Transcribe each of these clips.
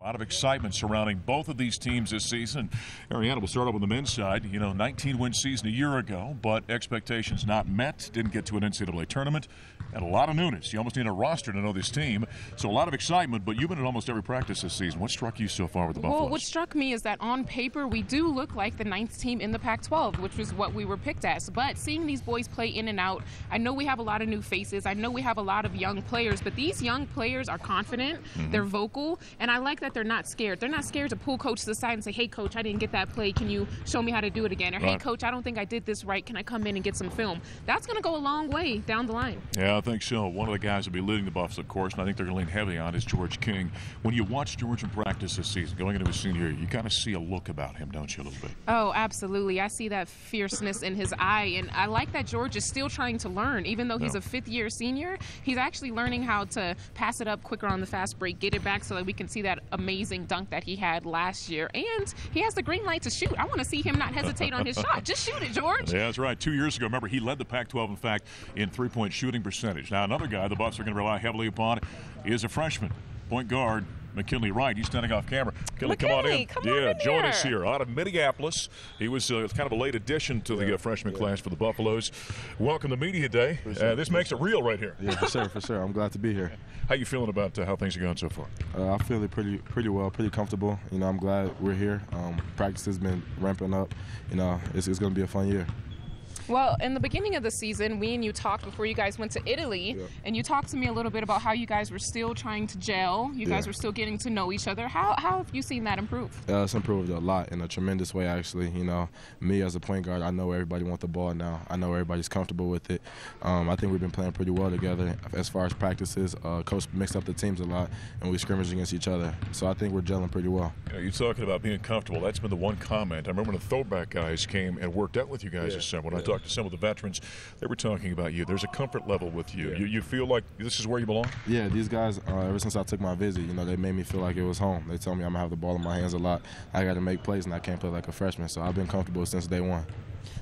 A lot of excitement surrounding both of these teams this season. Ariana, will start off on the men's side. 19-win season a year ago, but expectations not met. Didn't get to an NCAA tournament. And a lot of newness. You almost need a roster to know this team. So a lot of excitement, but you've been in almost every practice this season. What struck you so far with the Buffaloes? Well, what struck me is that on paper, we do look like the 9th team in the Pac-12, which was what we were picked as. But seeing these boys play in and out, I know we have a lot of new faces. I know we have a lot of young players, but these young players are confident. They're vocal, and I like that they're not scared. They're not scared to pull coach to the side and say, hey, coach, I didn't get that play. Can you show me how to do it again? Or, hey, coach, I don't think I did this right. Can I come in and get some film? That's going to go a long way down the line. Yeah, I think so. One of the guys will be leading the Buffs, of course, and I think they're going to lean heavily on is George King. When you watch George in practice this season, going into his senior year, you kind of see a look about him, don't you, a little bit? Oh, absolutely. I see that fierceness in his eye, and I like that George is still trying to learn. Even though he's a fifth-year senior, he's actually learning how to pass it up quicker on the fast break, get it back so that we can see that amazing dunk that he had last year. And he has the green light to shoot. I want to see him not hesitate on his shot. Just shoot it, George. Yeah, that's right. 2 years ago, remember, he led the Pac-12, in fact, in three-point shooting percentage. Now, another guy the Buffs are going to rely heavily upon is a freshman, point guard, McKinley Wright. He's standing off camera. McKinley, come on in. Join us here out of Minneapolis. He was kind of a late addition to the freshman class for the Buffaloes. Welcome to Media Day. This makes it real right here. Yeah, for sure. I'm glad to be here. How you feeling about how things are going so far? I feel it pretty well, pretty comfortable. I'm glad we're here. Practice has been ramping up. It's going to be a fun year. Well, in the beginning of the season, we and you talked before you guys went to Italy, and you talked to me a little bit about how you guys were still trying to gel. You guys were still getting to know each other. How have you seen that improve? It's improved a lot, in a tremendous way, actually. Me as a point guard, I know everybody wants the ball now. I know everybody's comfortable with it. I think we've been playing pretty well together. As far as practices, Coach mixed up the teams a lot, and we scrimmage against each other. So I think we're gelling pretty well. You're talking about being comfortable. That's been the one comment. I remember when the throwback guys came and worked out with you guys this summer. When I talked to some of the veterans, they were talking about you. There's a comfort level with you. You feel like this is where you belong? Yeah, these guys, ever since I took my visit, they made me feel like it was home. They told me I'm going to have the ball in my hands a lot. I got to make plays, and I can't play like a freshman. So I've been comfortable since day one.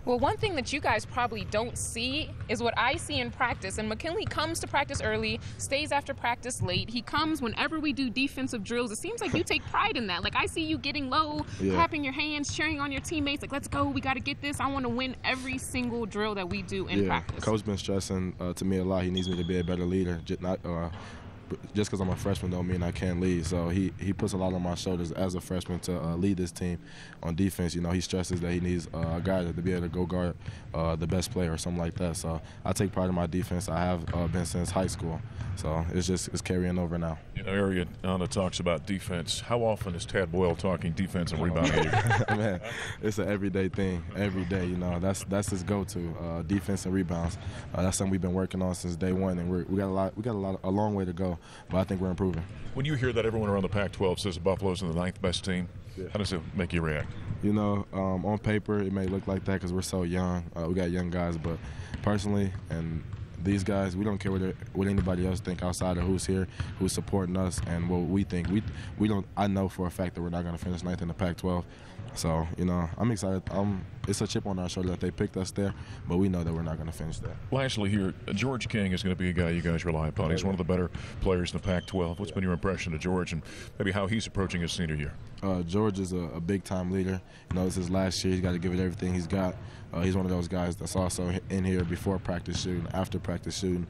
Well, one thing that you guys probably don't see is what I see in practice. And McKinley comes to practice early, stays after practice late. He comes whenever we do defensive drills. It seems like you take pride in that. Like, I see you getting low, clapping your hands, cheering on your teammates. Like, let's go. We got to get this. I want to win every single drill that we do in practice. Coach been stressing to me a lot. He needs me to be a better leader. Just because I'm a freshman don't mean I can't lead. So he puts a lot on my shoulders as a freshman to lead this team on defense. He stresses that he needs a guy to be able to go guard the best player or something like that. So I take pride in my defense. I have been since high school. So it's carrying over now. Ariana talks about defense. How often is Tad Boyle talking defense and rebounding? Man, it's an everyday thing. Every day, that's his go-to, defense and rebounds. That's something we've been working on since day one, and we got a long way to go. But I think we're improving. When you hear that everyone around the Pac-12 says the Buffaloes are the 9th best team, how does it make you react? On paper it may look like that because we're so young. We got young guys, but personally and these guys, we don't care what anybody else think outside of who's here, who's supporting us, and what we think. We don't. I know for a fact that we're not going to finish 9th in the Pac-12. So, I'm excited. It's a chip on our shoulder that they picked us there, but we know that we're not going to finish there. Lastly here, George King is going to be a guy you guys rely upon. He's one of the better players in the Pac-12. What's been your impression of George and maybe how he's approaching his senior year? George is a big-time leader. It's his last year. He's got to give it everything he's got. He's one of those guys that's also in here before practice shooting, after practice shooting,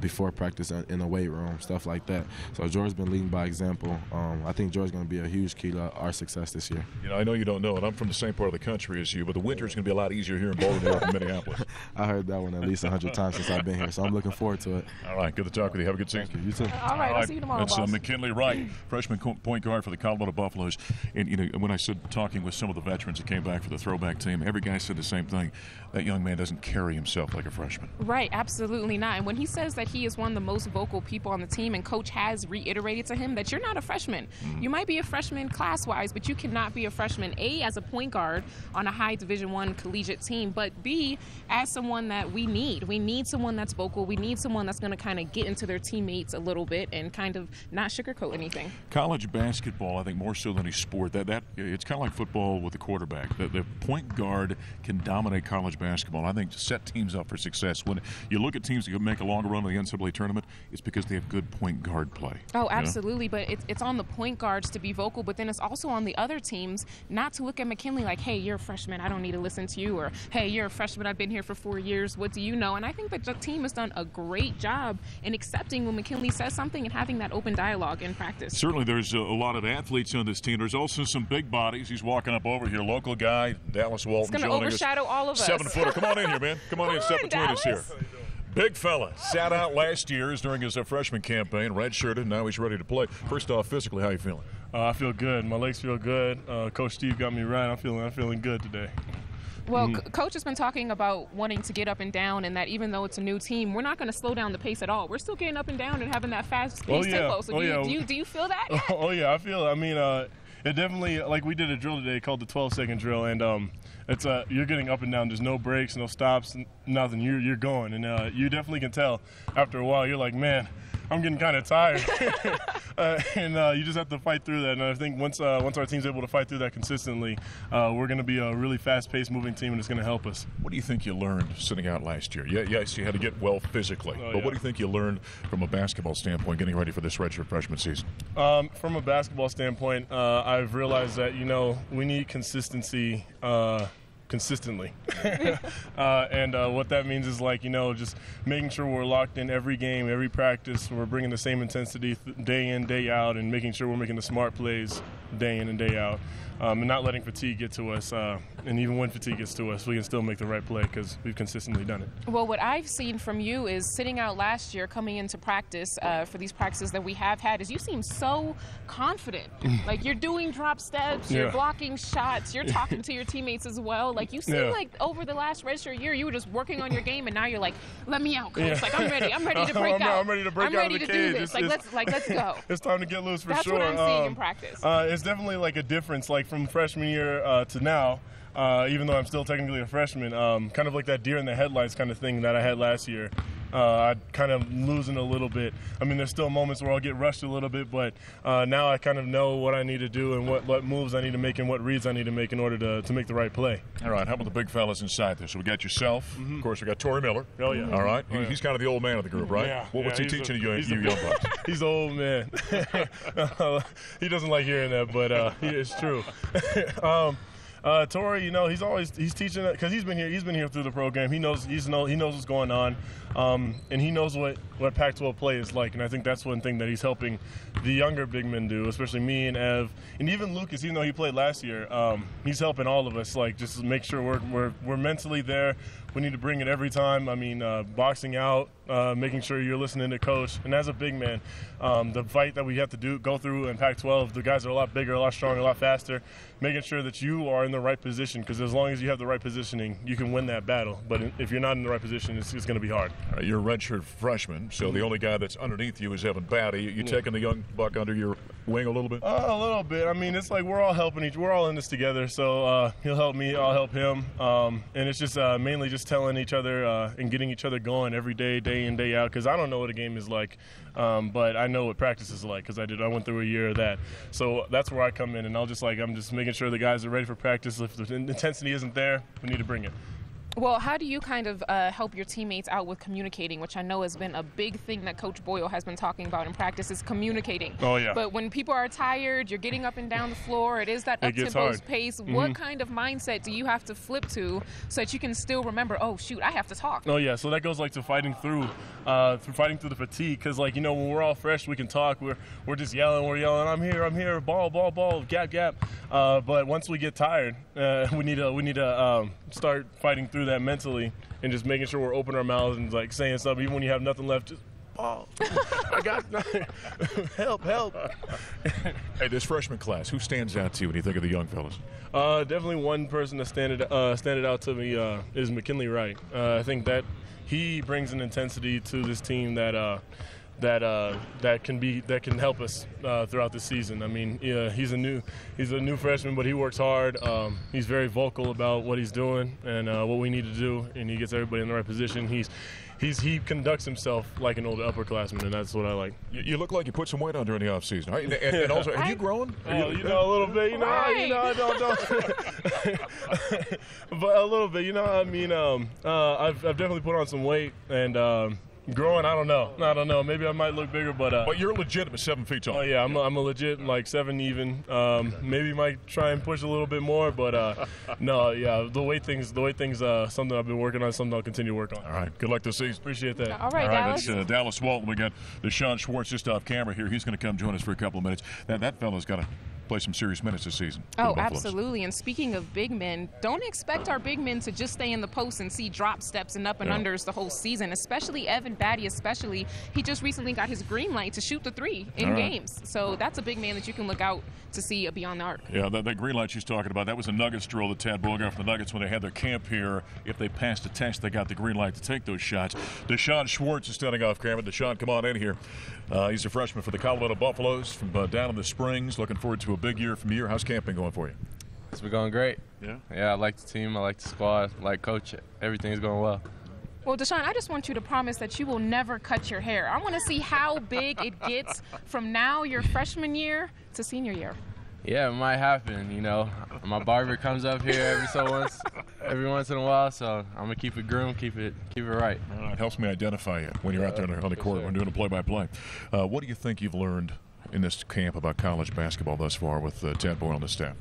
before practice in the weight room, stuff like that. So George's been leading by example. I think George's going to be a huge key to our success this year. I know you don't know, and I'm from the same part of the country as you, but the winter's going to be a lot easier here in Baltimore than Minneapolis. I heard that one at least 100 times since I've been here, so I'm looking forward to it. All right, good to talk with you. Have a good season. Thank you. You too. All right, I'll see you tomorrow, That's boss. McKinley Wright, freshman point guard for the Colorado Buffaloes. And when I said talking with some of the veterans that came back for the throwback team, every guy said the same thing. That young man doesn't carry himself like a freshman. Right, absolutely not. And when he says that he is one of the most vocal people on the team, and Coach has reiterated to him that you're not a freshman. You might be a freshman class-wise, but you cannot be a freshman, A, as a point guard on a high Division I collegiate team, but B, as that's someone that we need. We need someone that's vocal. We need someone that's going to kind of get into their teammates a little bit and kind of not sugarcoat anything. College basketball, I think more so than any sport, that it's kind of like football with the quarterback. The point guard can dominate college basketball. I think to set teams up for success. When you look at teams that make a longer run in the NCAA tournament, it's because they have good point guard play. Oh, absolutely. But it's on the point guards to be vocal, but then it's also on the other teams not to look at McKinley like, hey, you're a freshman, I don't need to listen to you, or hey, you're a freshman, I've been here for 4 years, what do you know? And I think that the team has done a great job in accepting when McKinley says something and having that open dialogue in practice. Certainly there's a lot of athletes on this team. There's also some big bodies. He's walking up over here. Local guy, Dallas Walton. It's going to overshadow all of us. 7-footer. Come on in here, man. Come on in, step between us here. Big fella. Sat out last year during his freshman campaign, redshirted, now he's ready to play. First off, physically, how you feeling? I feel good. My legs feel good. Coach Steve got me right. I'm feeling good today. Well, Coach has been talking about wanting to get up and down, and that even though it's a new team, we're not going to slow down the pace at all. We're still getting up and down and having that fast-paced tempo. So do you feel that? Oh, yeah, I feel it. I mean, it definitely, like we did a drill today called the 12-second drill, and it's you're getting up and down. There's no breaks, no stops, nothing. You're going, and you definitely can tell after a while. You're like, man, I'm getting kind of tired, and you just have to fight through that. And I think once our team's able to fight through that consistently, we're going to be a really fast-paced, moving team, and it's going to help us. What do you think you learned sitting out last year? Yes, you had to get well physically, but what do you think you learned from a basketball standpoint getting ready for this redshirt freshman season? From a basketball standpoint, I've realized that we need consistency. Consistently. And what that means is just making sure we're locked in every game, every practice. We're bringing the same intensity day in, day out, and making sure we're making the smart plays day in and day out. And not letting fatigue get to us. And even when fatigue gets to us, we can still make the right play because we've consistently done it. Well, what I've seen from you is sitting out last year, coming into practice for these practices that we have had, is you seem so confident. Like you're doing drop steps, you're blocking shots, you're talking to your teammates as well. Like you seem like over the last redshirt year, you were just working on your game, and now you're like, let me out, coach. Like I'm ready to break out. I'm ready to break out of the cage. Do this. Let's go. It's time to get loose for sure. That's what I'm seeing in practice. It's definitely like a difference, like from freshman year to now. Even though I'm still technically a freshman, kind of like that deer in the headlights kind of thing that I had last year. I kind of losing a little bit. I mean, there's still moments where I'll get rushed a little bit, but now I kind of know what I need to do and what moves I need to make and what reads I need to make in order to make the right play. All right, how about the big fellas inside this? So we got yourself. Of course, we got Torrey Miller. Oh, yeah. All right. He's kind of the old man of the group, right? Yeah. What's he teaching you young bucks? He's the old man. He doesn't like hearing that, but it's true. Torrey, he's teaching it because he's been here through the program. He knows what's going on, and he knows what Pac-12 play is like. And I think that's one thing that he's helping the younger big men do, especially me and Ev, and even Lucas. Even though he played last year, he's helping all of us. Like just make sure we're mentally there. We need to bring it every time. I mean, boxing out, making sure you're listening to coach. And as a big man, the fight that we have to go through in Pac-12, the guys are a lot bigger, a lot stronger, a lot faster. Making sure that you are in the right position, because as long as you have the right positioning, you can win that battle. But if you're not in the right position, it's going to be hard. All right, you're a redshirt freshman, so the only guy that's underneath you is Evan Batty. You taking the young buck under your wing a little bit? A little bit. I mean, it's like we're all helping we're all in this together. So he'll help me, I'll help him. And it's just mainly just telling each other and getting each other going every day, day in, day out. Because I don't know what a game is like, but I know what practice is like because I went through a year of that. So that's where I come in, and I'm just making sure the guys are ready for practice. If the intensity isn't there, we need to bring it. Well, how do you kind of help your teammates out with communicating, which I know has been a big thing that Coach Boyle has been talking about in practice, is communicating. Oh, yeah. But when people are tired, you're getting up and down the floor, it is that up-tempo pace. What kind of mindset do you have to flip to so that you can still remember, oh, shoot, I have to talk? Oh, yeah. So that goes to fighting through the fatigue. Because, when we're all fresh, we can talk. We're just yelling. We're yelling, I'm here, ball, gap. But once we get tired, we need to start fighting through that mentally and just making sure we're opening our mouths and saying something even when you have nothing left. Just ball. I got nothing. Help. Hey, this freshman class, who stands out to you when you think of the young fellas? Definitely one person that standed out to me is McKinley Wright. I think that he brings an intensity to this team that that can help us throughout the season. I mean, yeah, he's a new freshman, but he works hard. He's very vocal about what he's doing and what we need to do, and he gets everybody in the right position. He conducts himself like an old upperclassman, and that's what I like. You look like you put some weight on during the offseason. Right? And also, have you grown? A little bit. I don't. But a little bit. I mean, I've definitely put on some weight, and growing, I don't know. Maybe I might look bigger, but you're legitimate 7 feet tall. Oh yeah, I'm a legit like 7 even. Maybe might try and push a little bit more, but no, yeah. The weight thing's something I've been working on. Something I'll continue to work on. All right. Good luck this season. Appreciate that. All right, Dallas. That's Dallas Walton. We got DeShawn Schwartz just off camera here. He's going to come join us for a couple of minutes. That fellow's got to play some serious minutes this season. Oh, absolutely. And speaking of big men, don't expect our big men to just stay in the post and see drop steps and up and unders the whole season, especially Evan Batty, especially. He just recently got his green light to shoot the 3 in games. So that's a big man that you can look out to see beyond the arc. Yeah, that green light she's talking about, that was a Nuggets drill that Tad Boyle got from the Nuggets when they had their camp here. If they passed a test, they got the green light to take those shots. DeShawn Schwartz is standing off camera. DeShawn, come on in here. He's a freshman for the Colorado Buffaloes from down in the Springs. Looking forward to a big year from you. How's camping going for you? It's been going great. Yeah? Yeah, I like the team. I like the squad. I like coach. Everything's going well. Well, DeShawn, I just want you to promise that you will never cut your hair. I want to see how big it gets from now, your freshman year, to senior year. Yeah, it might happen. My barber comes up here every once in a while, so I'm gonna keep it groomed, keep it right. It helps me identify you when you're out there on the court when doing a play-by-play. What do you think you've learned in this camp about college basketball thus far with Tad Boyle and the staff?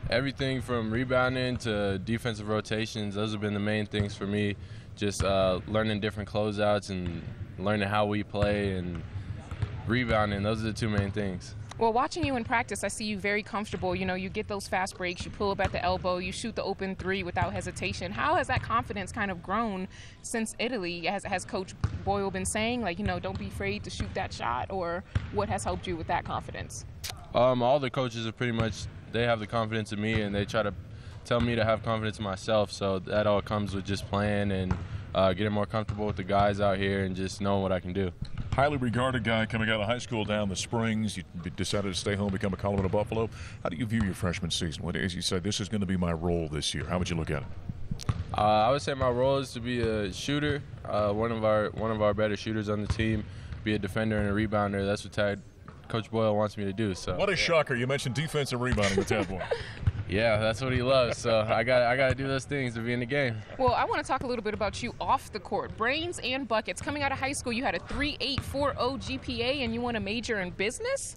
Everything from rebounding to defensive rotations, those have been the main things for me. Just learning different closeouts and learning how we play and rebounding, those are the 2 main things. Well, watching you in practice, I see you very comfortable. You get those fast breaks, you pull up at the elbow, you shoot the open 3 without hesitation. How has that confidence kind of grown since Italy? Has Coach Boyle been saying, don't be afraid to shoot that shot, or what has helped you with that confidence? All the coaches are pretty much, they have the confidence in me, and they try to tell me to have confidence in myself. So that all comes with just playing and getting more comfortable with the guys out here and just knowing what I can do. Highly regarded guy coming out of high school down the Springs. You decided to stay home, become a Colorado Buffalo. How do you view your freshman season? What is you say, this is going to be my role this year? How would you look at it? I would say my role is to be a shooter, one of our better shooters on the team, be a defender and a rebounder. That's what Coach Boyle wants me to do. So. What a shocker. You mentioned defensive rebounding with Tad Boyle. Yeah, that's what he loves. So I got to do those things to be in the game. Well, I want to talk a little bit about you off the court. Brains and buckets. Coming out of high school, you had a 3.840 GPA, and you want to major in business?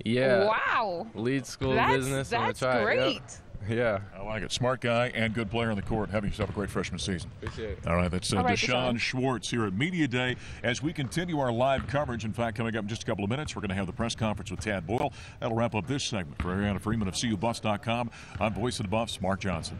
Yeah. Wow. Lead school in business. That's great. Yep. Yeah. I like it. Smart guy and good player on the court. Have yourself a great freshman season. Appreciate it. All right, that's DeShawn Schwartz here at Media Day. As we continue our live coverage, in fact, coming up in just a couple of minutes, we're going to have the press conference with Tad Boyle. That'll wrap up this segment. For Ariana Freeman of CUBuffs.com, I'm Voice of the Buffs, Mark Johnson.